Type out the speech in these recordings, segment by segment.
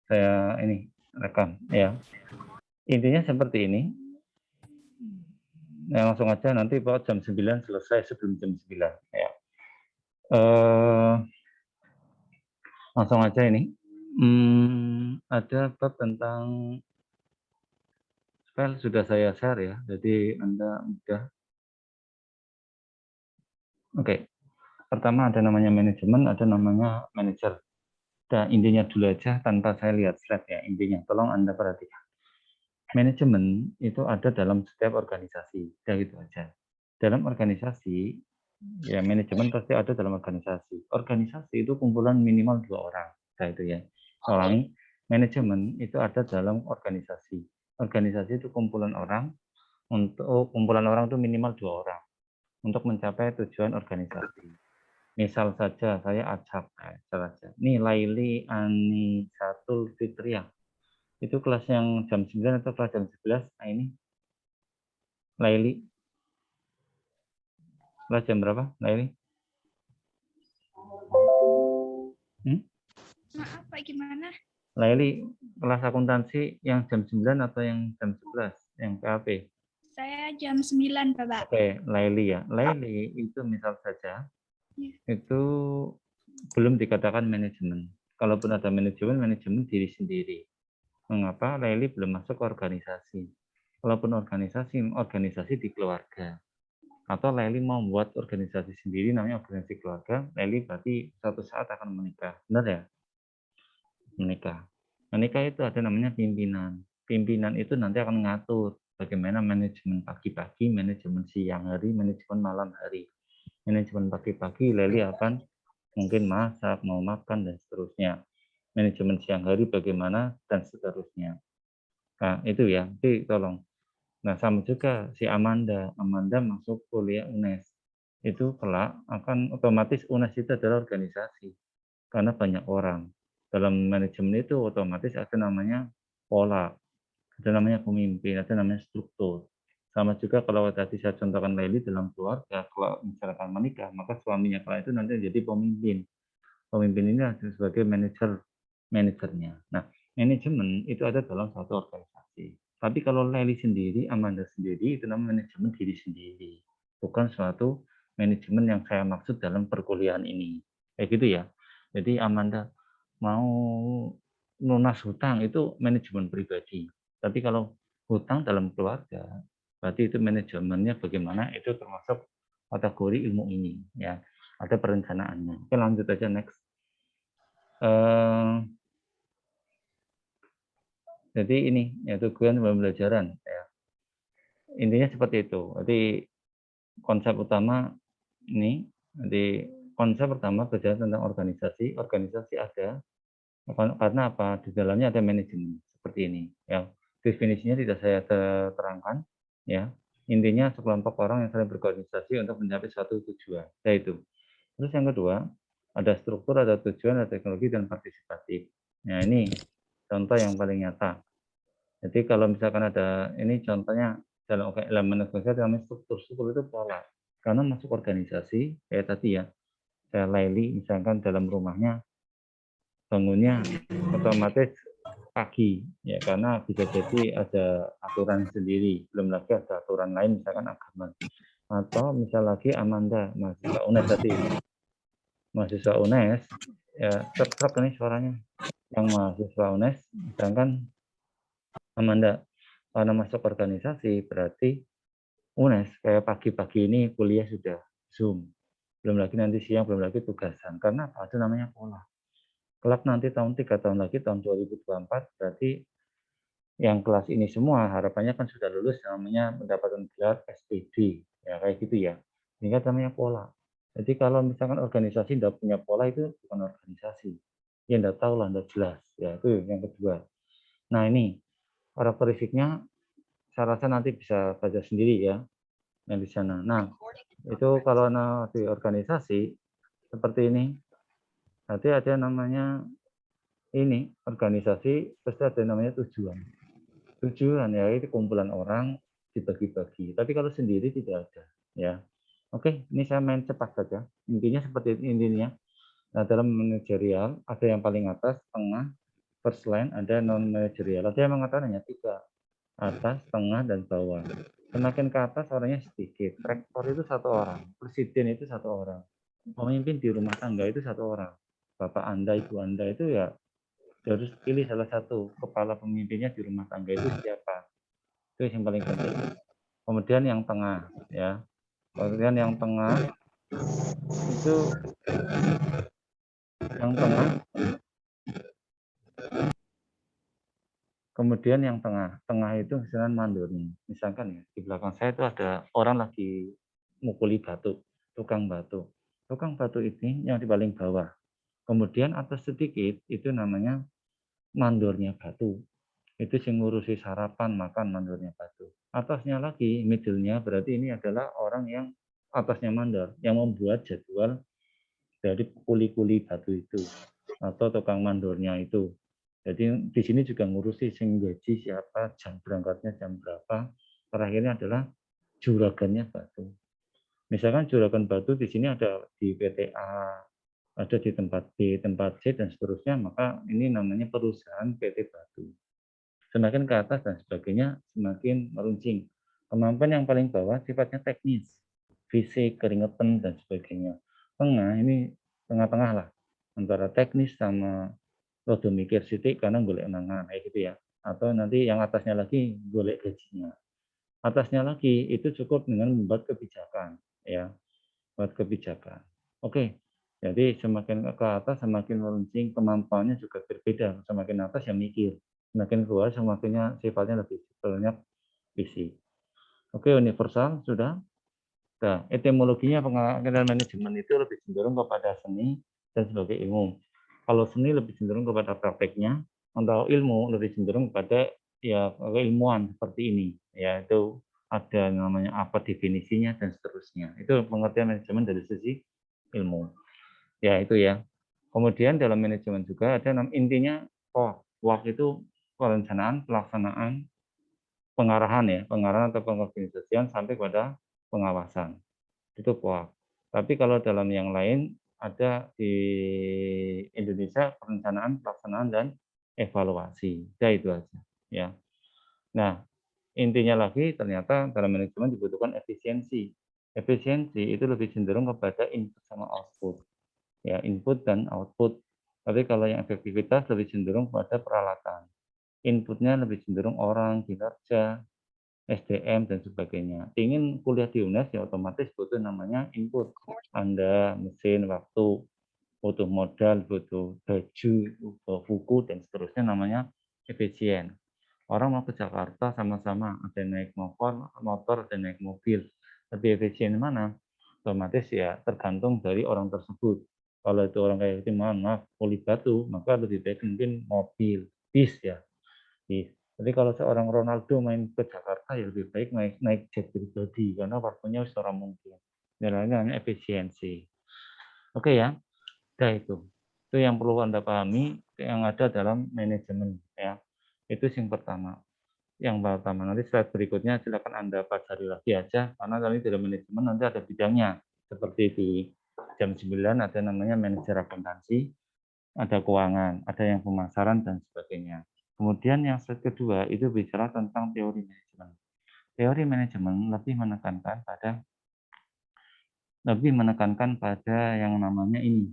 saya ini rekam ya. Intinya seperti ini. Ya, langsung aja nanti Pak jam 9 selesai sebelum jam 9 ya. Langsung aja ini. Ada bab tentang file sudah saya share ya. Jadi Anda mudah. Oke. Pertama ada namanya manajemen, ada namanya manajer. Dan intinya dulu aja tanpa saya lihat slide ya. Intinya tolong Anda perhatikan. Manajemen itu ada dalam setiap organisasi. Ya gitu aja. Dalam organisasi, ya manajemen pasti ada dalam organisasi. Organisasi itu kumpulan minimal 2 orang. Nah itu ya. Ulangi, manajemen itu ada dalam organisasi. Organisasi itu kumpulan orang, kumpulan orang itu minimal 2 orang untuk mencapai tujuan organisasi. Misal saja saya acap, saja. Nih Laili, Ani, Satul, Fitria. Itu kelas yang jam 9 atau kelas jam 11? Nah ini Laili. Kelas jam berapa, Laili? Maaf Pak, gimana? Laili, kelas akuntansi yang jam 9 atau yang jam 11? Yang PAP? Saya jam 9, Bapak. Oke, Laili ya. Laili itu misal saja, itu belum dikatakan manajemen. Kalaupun ada manajemen, manajemen diri sendiri. Mengapa Laili belum masuk ke organisasi? Kalaupun organisasi di keluarga. Atau Laili mau membuat organisasi sendiri, namanya organisasi keluarga, Laili berarti suatu saat akan menikah. Benar ya? Menikah. Menikah itu ada namanya pimpinan. Pimpinan itu nanti akan mengatur bagaimana manajemen pagi-pagi, manajemen siang hari, manajemen malam hari. Manajemen pagi-pagi, Laili akan mungkin masak, mau makan, dan seterusnya. Manajemen siang hari bagaimana, dan seterusnya. Nah, itu ya. Jadi tolong. Nah, sama juga si Amanda. Amanda masuk kuliah UNES. Itu kelak akan otomatis UNES itu adalah organisasi. Karena banyak orang. Dalam manajemen itu otomatis ada namanya pola, ada namanya pemimpin, ada namanya struktur. Sama juga kalau tadi saya contohkan Laili dalam keluarga, kalau misalkan menikah, maka suaminya kalau itu nanti jadi pemimpin. Pemimpin ini sebagai manajernya. Nah, manajemen itu ada dalam satu organisasi. Tapi kalau Laili sendiri, Amanda sendiri, itu namanya manajemen diri sendiri. Bukan suatu manajemen yang saya maksud dalam perkuliahan ini. Kayak gitu ya. Jadi Amanda mau lunas hutang itu manajemen pribadi. Tapi kalau hutang dalam keluarga, berarti itu manajemennya bagaimana, itu termasuk kategori ilmu ini. Ya, ada perencanaannya. Oke, lanjut aja next. Jadi ini ya tujuan pembelajaran. Ya. Intinya seperti itu. Jadi konsep utama ini, jadi konsep pertama belajar tentang organisasi. Organisasi ada karena apa? Di dalamnya ada manajemen seperti ini. Ya, definisinya tidak saya terangkan. Ya, intinya sekelompok orang yang saling berorganisasi untuk mencapai suatu tujuan. Yaitu. Terus yang kedua, ada struktur, ada tujuan, ada teknologi, dan partisipatif. Nah ini contoh yang paling nyata. Jadi kalau misalkan ada, ini contohnya dalam elemen organisasi namanya struktur. Struktur itu pola. Karena masuk organisasi, kayak tadi ya, saya Laili, misalkan dalam rumahnya, bangunnya otomatis pagi, ya karena bisa jadi ada aturan sendiri, belum lagi ada aturan lain, misalkan agama. Atau misal lagi Amanda, mahasiswa UNES tadi, mahasiswa UNES, ya truk ini suaranya, yang mahasiswa UNES, misalkan Amanda, karena masuk organisasi berarti UNES kayak pagi-pagi ini kuliah sudah Zoom. Belum lagi nanti siang, belum lagi tugasan. Karena apa? Itu namanya pola. Kelak nanti tahun 3 tahun lagi, tahun 2024, berarti yang kelas ini semua harapannya kan sudah lulus namanya mendapatkan gelar SPD. Ya kayak gitu ya. Sehingga namanya pola. Jadi kalau misalkan organisasi tidak punya pola itu bukan organisasi. Ya tidak tahu lah, tidak jelas. Ya itu yang kedua. Nah ini karakteristiknya saya rasa nanti bisa baca sendiri ya yang di sana. Nah, itu kalau di organisasi seperti ini, nanti ada namanya ini organisasi, pasti ada namanya tujuan. Tujuan ya itu kumpulan orang dibagi-bagi. Tapi kalau sendiri tidak ada, ya. Oke, ini saya main cepat saja. Intinya seperti itu intinya. Nah, dalam manajerial ada yang paling atas, tengah, First line ada non manajerial. Dia mengatakan hanya 3, atas, tengah, dan bawah. Semakin ke atas orangnya sedikit. Rektor itu 1 orang, presiden itu 1 orang, pemimpin di rumah tangga itu 1 orang. Bapak Anda, Ibu Anda itu ya harus pilih salah satu kepala pemimpinnya di rumah tangga itu siapa. Itu yang paling penting. Kemudian yang tengah, ya. Kemudian yang tengah itu yang tengah. Kemudian yang tengah itu misalkan mandornya. Misalkan ya, di belakang saya itu ada orang lagi mukuli batu, tukang batu. Tukang batu ini yang di paling bawah. Kemudian atas sedikit itu namanya mandornya batu. Itu yang ngurusi sarapan, makan mandornya batu. Atasnya lagi, middle-nya berarti ini adalah orang yang atasnya mandor, yang membuat jadwal dari kuli-kuli batu itu atau tukang mandornya itu. Jadi di sini juga ngurusi sing gaji siapa, jam berangkatnya jam berapa. Terakhirnya adalah juragannya batu. Misalkan juragan batu di sini ada di PTA, ada di tempat B, tempat C, dan seterusnya, maka ini namanya perusahaan PT Batu. Semakin ke atas dan sebagainya, semakin meruncing. Kemampuan yang paling bawah sifatnya teknis, fisik, keringetan, dan sebagainya. Tengah ini tengah-tengah lah, antara teknis sama rada mikir sithik karena golek mangan kayak gitu ya. Atau nanti yang atasnya lagi golek gajinya. Atasnya lagi itu cukup dengan membuat kebijakan ya, buat kebijakan. Oke. Jadi semakin ke atas semakin meruncing, kemampuannya juga berbeda. Semakin atas yang mikir, semakin ke bawah semakinnya sifatnya lebih banyak fisik. Oke, universal sudah. Nah, etimologinya pengertian manajemen itu lebih cenderung kepada seni dan sebagai ilmu. Kalau seni lebih cenderung kepada prakteknya, atau ilmu lebih cenderung kepada ya keilmuan seperti ini, yaitu ada namanya apa definisinya dan seterusnya. Itu pengertian manajemen dari sisi ilmu. Ya itu ya. Kemudian dalam manajemen juga ada intinya WOC. WOC itu perencanaan, pelaksanaan, pengarahan ya, pengarahan atau pengorganisasian sampai pada pengawasan. Itu POAK. Tapi kalau dalam yang lain ada di Indonesia perencanaan, pelaksanaan, dan evaluasi. Ya itu aja. Ya. Nah, intinya lagi ternyata dalam manajemen dibutuhkan efisiensi. Efisiensi itu lebih cenderung kepada input sama output. Ya, input dan output. Tapi kalau yang efektivitas lebih cenderung pada peralatan. Inputnya lebih cenderung orang, kinerja, SDM, dan sebagainya. Ingin kuliah di UNES ya otomatis butuh namanya input. Anda, mesin, waktu, butuh modal, butuh baju, butuh buku, dan seterusnya namanya efisien. Orang mau ke Jakarta sama-sama, ada yang naik motor, ada yang naik mobil. Lebih efisien mana? Otomatis ya tergantung dari orang tersebut. Kalau itu orang kayak itu, mohon maaf, kuli batu, maka lebih baik mungkin mobil, bis ya. Bis. Jadi kalau seorang Ronaldo main ke Jakarta ya lebih baik naik jet pribadi karena waktunya seorang mungkin. Namanya efisiensi. Oke ya, udah itu. Itu yang perlu Anda pahami yang ada dalam manajemen ya. Itu yang pertama. Yang pertama nanti slide berikutnya silakan Anda pelajari lagi aja karena tadi dalam manajemen nanti ada bidangnya. Seperti di jam 9 ada namanya manajer akuntansi, ada keuangan, ada yang pemasaran, dan sebagainya. Kemudian yang slide kedua itu bicara tentang teori manajemen. Teori manajemen lebih menekankan pada yang namanya ini,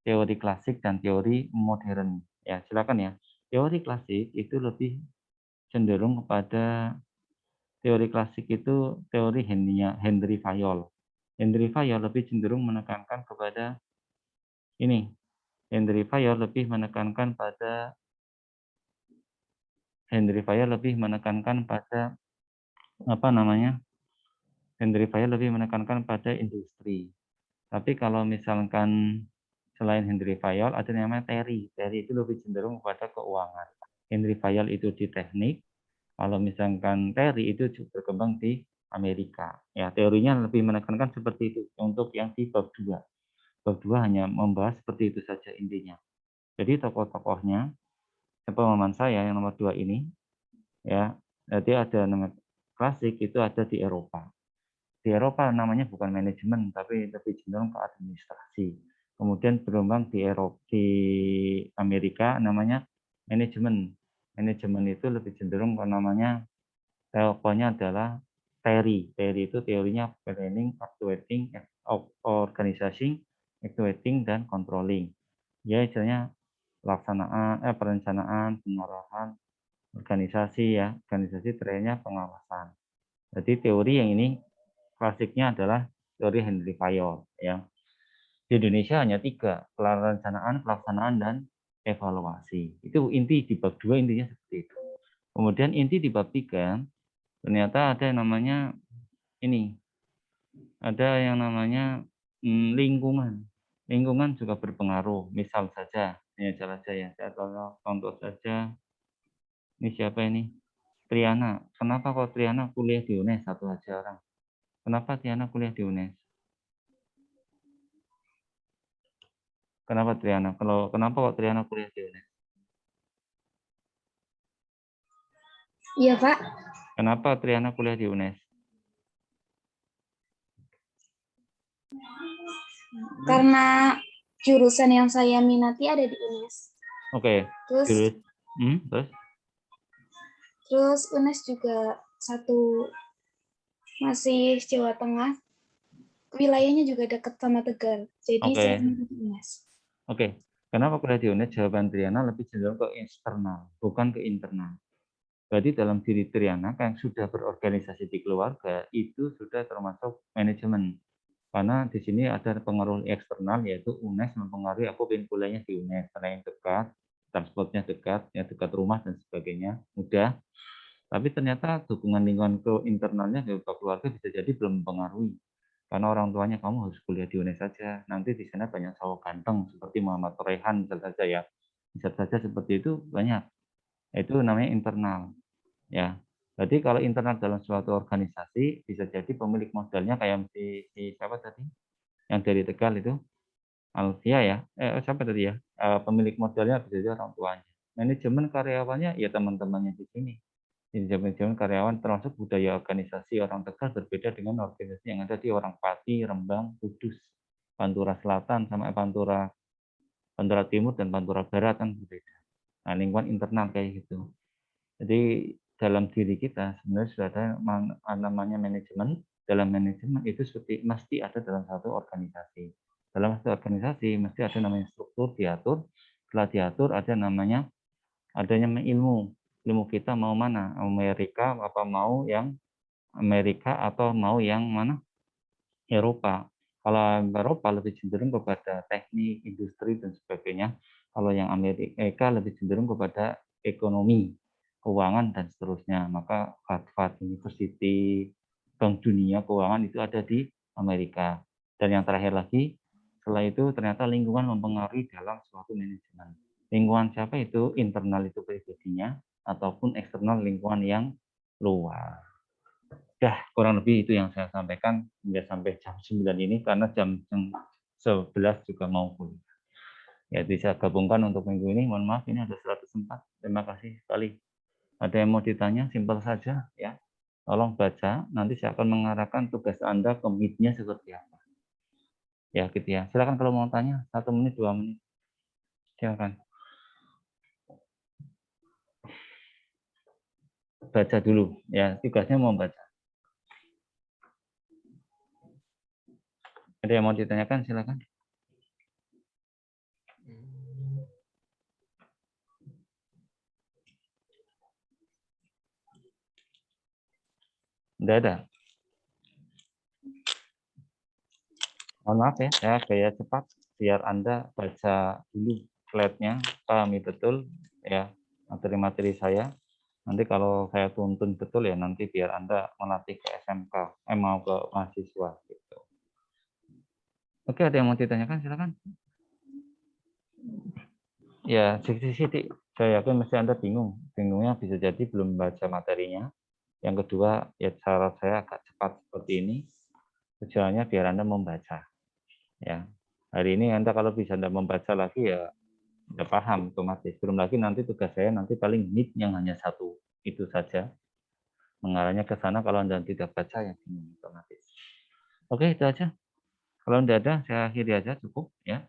teori klasik dan teori modern. Ya, silakan ya. Teori klasik itu lebih cenderung kepada teori klasik itu teori Henry Fayol. Henry Fayol lebih cenderung menekankan kepada ini. Henry Fayol lebih menekankan pada apa namanya? Henry Fayol lebih menekankan pada industri. Tapi kalau misalkan selain Henry Fayol ada yang namanya Terry. Terry itu lebih cenderung kepada keuangan. Henry Fayol itu di teknik. Kalau misalkan Terry itu berkembang di Amerika. Ya, teorinya lebih menekankan seperti itu untuk yang di bab 2. Bab 2 hanya membahas seperti itu saja intinya. Jadi tokoh-tokohnya pemahaman saya yang nomor 2 ini ya, jadi ada nama klasik itu ada di Eropa. Di Eropa namanya bukan manajemen tapi lebih cenderung ke administrasi. Kemudian berkembang di Amerika namanya manajemen. Manajemen itu lebih cenderung namanya pokoknya adalah teori. Teori itu teorinya planning, actuating, organizing, actuating, dan controlling. Ya istilahnya perencanaan, pengarahan, organisasi ya, organisasi teorinya pengawasan. Jadi teori yang ini klasiknya adalah teori Henry Fayol ya. Di Indonesia hanya 3, perencanaan, pelaksanaan, dan evaluasi. Itu inti di bab 2 intinya seperti itu. Kemudian inti di bab 3 ternyata ada yang namanya ini, ada yang namanya lingkungan. Lingkungan juga berpengaruh. Misal saja, ini saja ya, saya contoh saja. Ini siapa ini? Triana. Kenapa kok Triana kuliah di UNES? Satu aja orang. Kenapa Triana kuliah di UNES? Kenapa Triana? Kenapa kok Triana kuliah di UNES? Iya, Pak. Kenapa Triana kuliah di UNES? Karena jurusan yang saya minati ada di UNES. Oke. Terus Terus UNES juga satu masih Jawa Tengah. Wilayahnya juga dekat sama Tegal. Jadi Oke. saya minati UNES. Oke. Kenapa kuliah di UNES? Jawaban Triana lebih cenderung ke eksternal, bukan ke internal. Berarti dalam diri Triana yang sudah berorganisasi di keluarga itu sudah termasuk manajemen. Karena di sini ada pengaruh eksternal yaitu UNES mempengaruhi aku pengen kuliahnya di UNES karena yang dekat, transportnya dekat, ya dekat rumah dan sebagainya, mudah. Tapi ternyata dukungan lingkungan ke internalnya ke keluarga bisa jadi belum mempengaruhi. Karena orang tuanya kamu harus kuliah di UNES saja. Nanti di sana banyak cowok ganteng seperti Muhammad Rehan misal saja ya. Bisa saja seperti itu banyak. Itu namanya internal. Ya. Jadi kalau internal dalam suatu organisasi bisa jadi pemilik modalnya kayak si siapa tadi? Yang dari Tegal itu Alfia ya. Siapa tadi ya? Pemilik modalnya bisa jadi orang tuanya. Manajemen karyawannya ya teman-temannya di sini. Manajemen karyawan termasuk budaya organisasi orang Tegal berbeda dengan organisasi yang ada di orang Pati, Rembang, Kudus, Pantura Selatan sama Pantura Timur dan Pantura Barat kan berbeda. Nah, lingkungan internal kayak gitu. Jadi dalam diri kita sebenarnya sudah ada namanya manajemen. Dalam manajemen itu seperti mesti ada dalam satu organisasi. Dalam satu organisasi mesti ada namanya struktur diatur. Setelah diatur ada namanya adanya ilmu. Ilmu kita mau mana? Amerika apa mau yang Amerika atau mau yang mana? Eropa. Kalau Eropa lebih cenderung kepada teknik, industri dan sebagainya. Kalau yang Amerika lebih cenderung kepada ekonomi, keuangan dan seterusnya. Maka Harvard University, Bank Dunia Keuangan itu ada di Amerika. Dan yang terakhir lagi, setelah itu ternyata lingkungan mempengaruhi dalam suatu manajemen. Lingkungan siapa itu? Internal itu pribadinya, ataupun eksternal lingkungan yang luar. Ya, kurang lebih itu yang saya sampaikan hingga sampai jam 9 ini, karena jam 11 juga mau kuliah. Ya, bisa gabungkan untuk minggu ini. Mohon maaf, ini ada 104. Terima kasih sekali. Ada yang mau ditanya, simpel saja ya. Tolong baca, nanti saya akan mengarahkan tugas Anda ke meet-nya seperti apa. Ya, gitu ya. Silakan kalau mau tanya, 1 menit, 2 menit. Silakan. Baca dulu, ya. Tugasnya mau baca. Ada yang mau ditanyakan, silakan. Tidak ada. Mohon maaf ya, saya gaya cepat biar Anda baca dulu slide-nya, pahami betul ya materi-materi saya. Nanti kalau saya tuntun betul ya nanti biar Anda melatih ke SMK, mau ke mahasiswa gitu. Oke, ada yang mau ditanyakan silakan. Ya, sedikit. Saya yakin mesti Anda bingung. Bingungnya bisa jadi belum baca materinya. Yang kedua, ya cara saya agak cepat seperti ini. Tujuannya biar Anda membaca. Ya, hari ini Anda kalau bisa Anda membaca lagi ya udah paham otomatis. Belum lagi nanti tugas saya nanti paling meet yang hanya satu itu saja. Mengarahnya ke sana kalau Anda tidak baca ya bingung otomatis. Oke, itu aja. Kalau tidak ada saya akhiri aja cukup ya.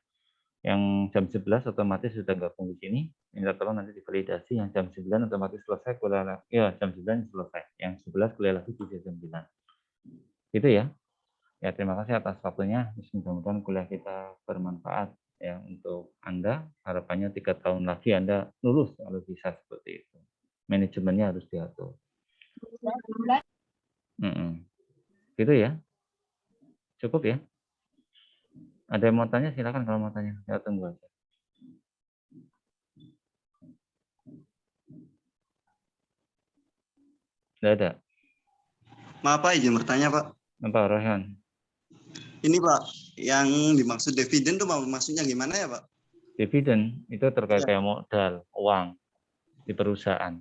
Yang jam 11 otomatis sudah gabung di sini. Minta tolong nanti divalidasi. Yang jam 9 otomatis selesai kuliah lagi. Ya, jam 9 selesai. Yang 11 kuliah lagi di jam 9. Gitu ya. Ya, terima kasih atas waktunya. Mudah-mudahan kuliah kita bermanfaat ya untuk Anda. Harapannya 3 tahun lagi Anda lulus kalau bisa seperti itu. Manajemennya harus diatur. Gitu ya. Cukup ya. Ada yang mau tanya, silakan kalau mau tanya. Saya tunggu aja. Tidak ada. Maaf Pak, izin bertanya Pak. Apa, Rohan? Ini Pak, yang dimaksud dividen itu maksudnya gimana ya Pak? Dividen itu terkait Ya. kayak modal, uang di perusahaan.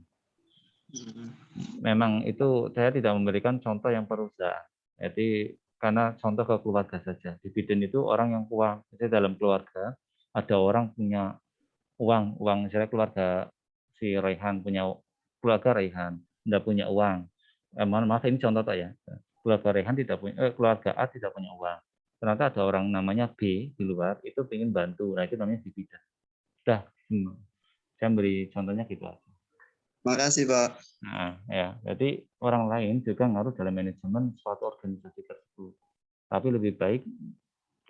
Memang itu saya tidak memberikan contoh yang perusahaan. Jadi karena contoh ke keluarga saja. Dividen itu orang yang uang. Jadi dalam keluarga ada orang punya uang misalnya keluarga si Raihan punya keluarga Raihan tidak punya uang. Mohon maaf ini contoh tak ya. Keluarga Raihan tidak punya keluarga A tidak punya uang. Ternyata ada orang namanya B di luar itu ingin bantu. Nah itu namanya dividen. Sudah, saya beri contohnya gitu aja. Makasih Pak. Nah, ya, jadi orang lain juga ngaruh dalam manajemen suatu organisasi tersebut. Tapi lebih baik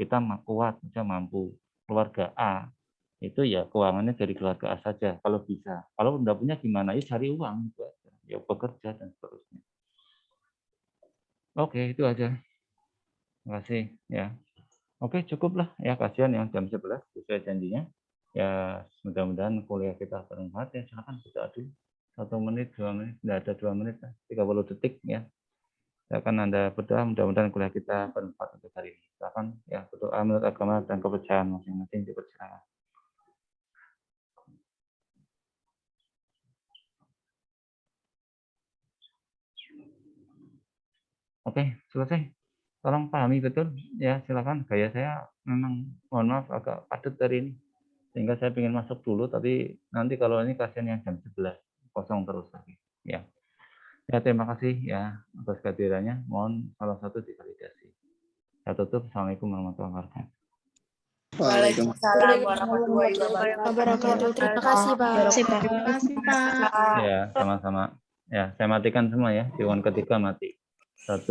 kita kuat, bisa mampu. Keluarga A itu ya keuangannya dari keluarga A saja kalau bisa. Kalau tidak punya gimana? Ya cari uang itu aja. Ya bekerja dan seterusnya. Oke, itu aja. Terima kasih ya. Oke, cukuplah ya, kasihan yang jam 11 sesuai janjinya. Ya, mudah-mudahan kuliah kita bermanfaat ya. Silakan kita adu 1 menit, 2 menit, tidak ada 2 menit, 30 detik ya. Silakan Anda berdoa, mudah-mudahan kuliah kita bermanfaat untuk hari ini. Silakan ya, berdoa menurut agama dan kepercayaan masing-masing dipersilakan. Oke, selesai. Tolong pahami betul ya, silakan. Gaya saya memang mohon maaf agak padat dari ini. Sehingga saya ingin masuk dulu, tapi nanti kalau ini kasihan yang jam 11 kosong terus lagi. Ya. Ya, terima kasih ya atas kehadirannya. Mohon salah satu divalidasi. Saya tutup. Assalamualaikum warahmatullahi wabarakatuh. Waalaikumsalam warahmatullahi wabarakatuh. Terima kasih, Pak. Terima kasih, Pak. Ya, sama-sama. Ya, saya matikan semua ya. Di ketiga mati. 1,